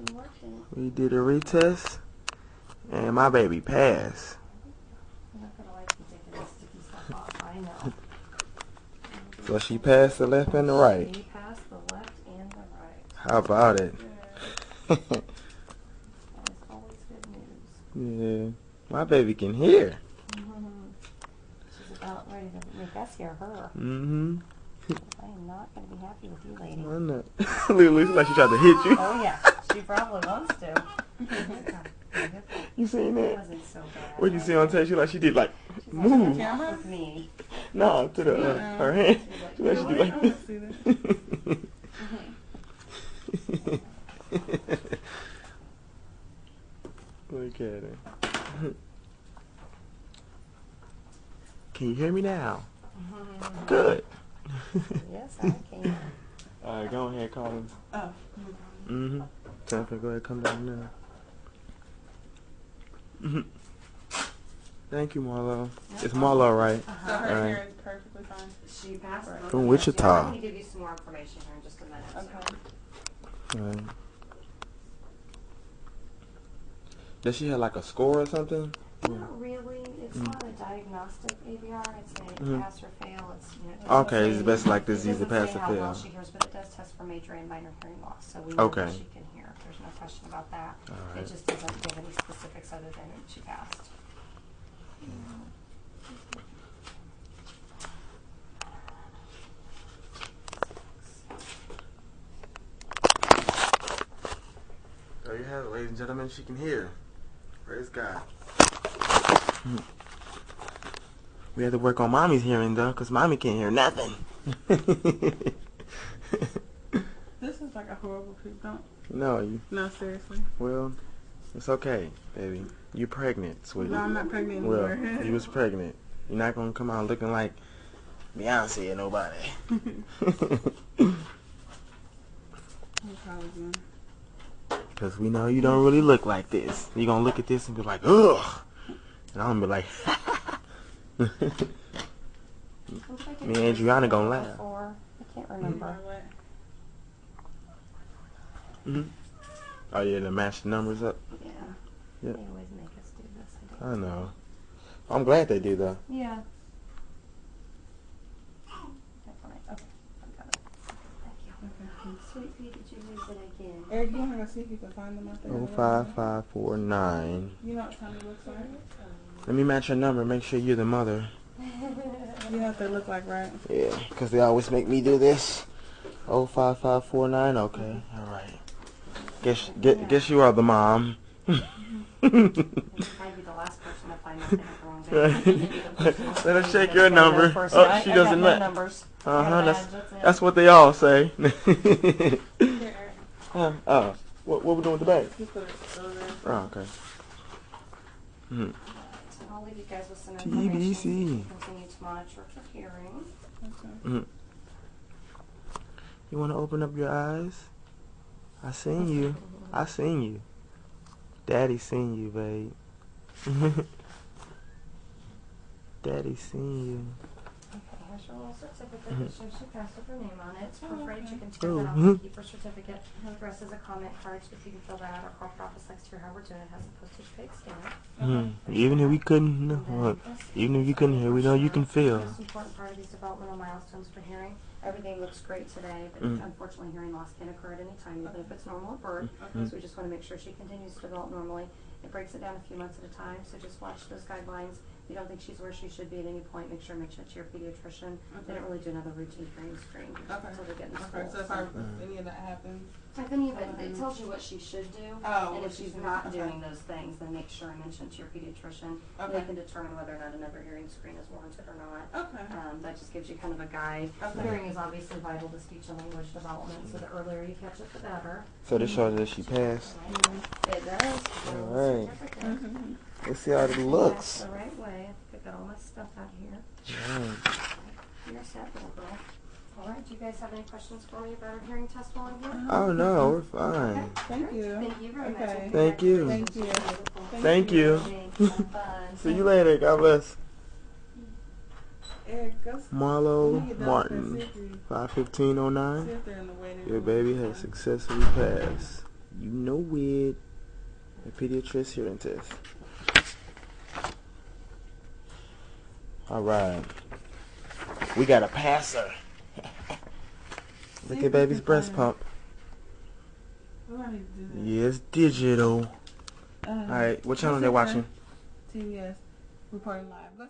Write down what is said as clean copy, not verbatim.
been working. We did a retest, and my baby passed. I'm not gonna like you taking the sticky stuff off. I know. So she passed the left and the right. She passed the left and the right. How about it? That is always good news. Yeah, my baby can hear. She's about ready to make us hear her. Mm-hmm. I am not going to be happy with you, lady. I know. Looks like she tried to hit you. Oh, yeah. She probably wants to. You seen It that? wasn't so bad. What you see on tape? She like she did like She's move. like, "What's with me?" No, to the her hand. She like she did like. Look at her. Can you hear me now? Good. Yes, I can. Alright, go ahead, call him. Oh. Mm-hmm. Time for go ahead, come down now. Mm-hmm. Thank you, Marlo. It's Marlo, right? So her hair is perfectly fine. She passed it. From Wichita. I'm going to give you some more information here in just a minute. Okay. Alright. Does she have like a score or something? Not really. It's not a diagnostic ABR. It's a pass or fail. It's, you know, Okay, it's best like this, easy pass or how well fail. she hears, but it does test for major and minor hearing loss, so we know that she can hear. There's no question about that. Alright. It just doesn't give any specifics other than she passed. There you have it, ladies and gentlemen. She can hear. Praise God. We had to work on mommy's hearing though, because mommy can't hear nothing. This is like a horrible poop. Don't. No, Seriously. well, it's okay, baby. You pregnant, sweetie. No, I'm not pregnant Well, anymore. you was pregnant. You're not going to come out looking like Beyonce or nobody. Because we know you don't really look like this. You're going to look at this and be like, ugh. And I'm going to be like, me and Adriana going to laugh. I can't remember. Oh, yeah, to match the numbers up? Yeah. Yep. They always make us do this. I know. I'm glad they do, though. Yeah. Definitely. Okay. I've got it. Thank you. Okay. Sweet pea, did you lose it again? Eric, you want to see if you can find them out there? 05549. You know what Tommy looks like? Let me match your number. Make sure you're the mother. You know what they look like, right? Yeah, because they always make me do this. 05549. Okay, all right. Guess you are the mom. I'd be the last person to find out they have the wrong day. Let us check your number. Oh, she doesn't know. match. That's what they all say. Oh, what we doing with the bag? Just put it over there. Oh, okay. I'll leave you guys with some information. TBC. Continue to monitor for hearing. Okay. You want to open up your eyes? I seen you. I seen you. Daddy seen you, babe. Daddy seen you. Okay, here's your little certificate that shows she passed with her name on it. It's perforated. You can take that off and keep her certificate. The rest is a comment card, so if you can fill that out, our corporate office likes to hear how we're doing. It has a postage paid stamp. Even if we couldn't, even if you couldn't hear, we know you can feel. The most important part of these developmental milestones for hearing. Everything looks great today, but unfortunately hearing loss can occur at any time, even if it's normal at birth. So we just want to make sure she continues to develop normally. It breaks it down a few months at a time, so just watch those guidelines. If you don't think she's where she should be at any point, make sure to mention it to your pediatrician. They don't really do another routine hearing screen until they get in school. So if any of that happens? If any of it tells you what she should do, and if she's not doing those things, then make sure and mention it to your pediatrician. They can determine whether or not another hearing screen is warranted or not. That just gives you kind of a guide. Hearing is obviously vital to speech and language development, so the earlier you catch it, the better. So this shows that she passed. It does. Alright. Let's see how it looks. That's the right way. I think I got all my stuff out here. You're set, little girl. Alright, do you guys have any questions for me about our hearing test while I'm here? Oh no, we're fine. Thank you. Thank you very much. Thank you. Thank you. Thank you. See you later. God bless. Eric, go Marlo Martin, 51509. sit there in the waiting Your room. baby has successfully passed. You know it. The pediatrician hearing test. Alright. We got a passer. Look at baby's breast pump. Yes, digital. Alright, what channel they watching? TBS. Reporting live.